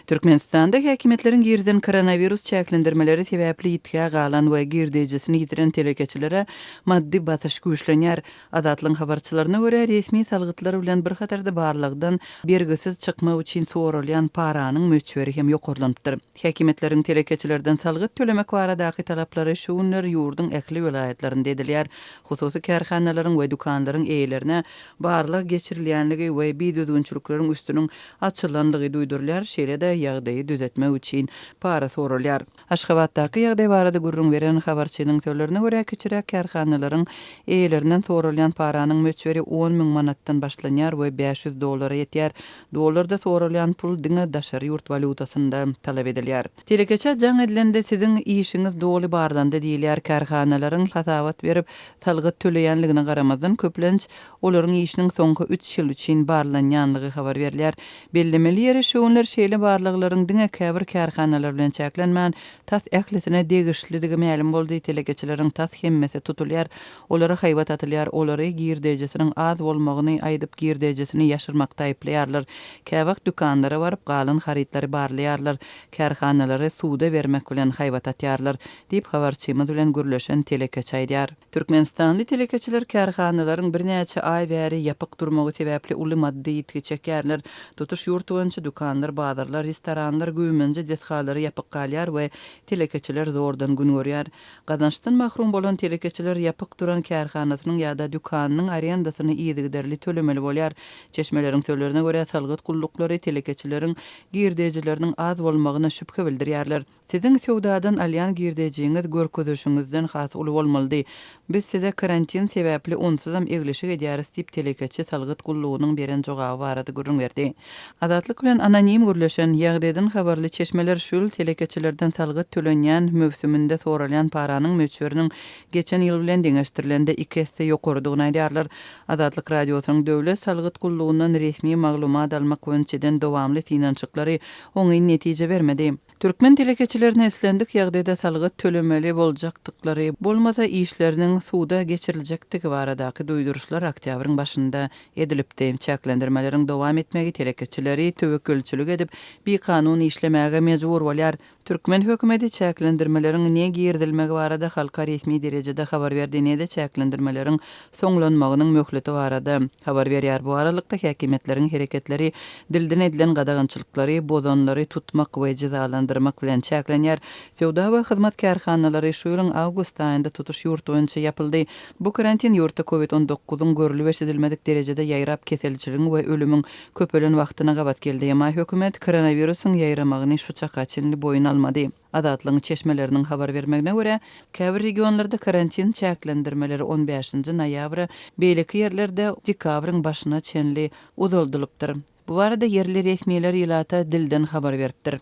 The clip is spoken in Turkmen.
Türkmenistanda häkimetlerin girden koronavirus çäklendirmeleri sebäpli ýitkä galan we girdejisini ýitiren telekeçilere maddi batyş güýçlenýär. Azatlyň habarçylaryna görä resmi salgytlar bilen bir hatarda barlygdan bergisiz çykma üçin sorulýan paranyň möçberi hem ýokurlanypdyr. Häkimetleriň telekeçilerden salgyt tölemek baradaky talaplary şuunlar ýurdun ähli vilayetlerinde edilýär. Hususy kärhanalaryň we dukanlaryň eýelerine barlyk geçirilýänligi we biýdüdünçülikleriň üstüniň açylanlygy duýdurlar. Şeýle ýagdaýy düzetmek üçin para sorulýar. Aşgabatdaky ýagdaý barada gurrun beren habarçynyň sözlerine görä kiçirä kärhanalaryň eýelerinden sorulýan paranyň möçberi 10.000 manatdan başlanýar we $500 ýetýär. Dollarda sorulýan pul diňe daşary ýurt valutasynda talap edilýär. Telekeçe jaň edilende siziň işiňiz doly barlanda diýilýär. Kärhanalaryň hasawat berip salgyt töleýänligine garamazdan köplenç olaryň işiniň soňky 3 ýyl üçin barlanýanlygy habar berilýär. Bellemeli ýeri şuunlar şeýle barlyklaryň diňe käbir kärhanalar bilen çäklenmän tas ählisine degişlidigi ma'lum boldy. Telekeçileriň tas hemmesi tutulýar, olara haýbat atylýar, olary girdejisiniň az bolmagyny aýdyp girdejisini ýaşyrmakda aýplaýarlar. Käbak dükanlara baryp galan harytlary barlaýarlar, kärhanalary suwda bermek bilen haýbat atýarlar diýip habarçymyz bilen gürleşen telekeçe aýdýar. Türkmenistanly telekeçiler kärhanalaryň birnäçe aý bäri ýapyk durmagy sebäpli uly maddi ýitki çekýärler. Tutuş ýurt boýunça dukanlar, bazarlar, restoranlar, güýmenje deshalary ýapyk galýar we telekeçiler zordan gün görýär. Gazançdan mahrum bolan telekeçiler ýapyk duran kärhanasynyň ýa-da dukanynyň arendasyny ýygyderli tölemeli bolýar. Çeşmeleriň sözlerine görä salgyt gullukları telekeçileriň girdejileriniň az bolmagyna şüphe bildirýärler. Siziň sowdadan alýan girdejiňiz görkezişiňizden has uly bolmaly. Biz size karantin sebäpli onsuzam egleşik edýäris diýip telekeçi salgyt gullugynyň beren jogaby barada gurrun berdi. Azatlyk bilen anonim gürleşen ýagdaýdan habarly çeşmeler şul telekeçilerden salgyt tölenýän mövsüminde sorulýan paranyň möçberiniň geçen ýyl bilen deňeşdirilende 2 hesse ýokurdygyny aýdýarlar. Azatlyk radiosynyň döwlet salgyt gullugyndan resmi maglumat almak boýunçadan dowamly finançyklary oňy netije bermedi. Türkmen telekeçilerine eslendik ýagdaýda salgyt tölemeli boljakdyklary bolmasa işleriniň suwda geçiriljekdigi baradaky duýduruşlar oktýabryň başynda edilipdi. Çäklendirmeleriň dowam etmegi telekeçileri töwekkülçilik edip bir kanun işlemäge mejbur bolýar. Türkmen hökümeti çäklendirmeleriň ne girdilmegi barada halka resmi derejede habar berdi. Ne de çäklendirmeleriň soňlanmagynyň möhleti barada habar berýär. Bu aralykda häkimetleriň hereketleri dilden edilen gadagynçylyklary, bozanlary tutmak we cezalandyrmak bilen çäklenýär. Sowda we hyzmat kärhanalary şu ýylyň awgust aýynda tutuş ýurt boýunça ýapyldy. Bu karantin ýurtda COVID-19-yň görülüp edilmedik derejede ýaýrap keselçiligiň we ölümiň köpelen wagtyna gabat geldi. Ýa-ma hökümet koronawirusyň ýaýramagyny şu çakaçynly boýun almady. Adatlyň çeşmeleriniň habar bermegine görä, käbir regionlarda karantin çäklendirmeleri 15 noýabr, beýleki ýerlerde dekabryň başyna çenli uzaldylypdyr. Bu arada yerli resmiler ýylata dilden habar beripdir.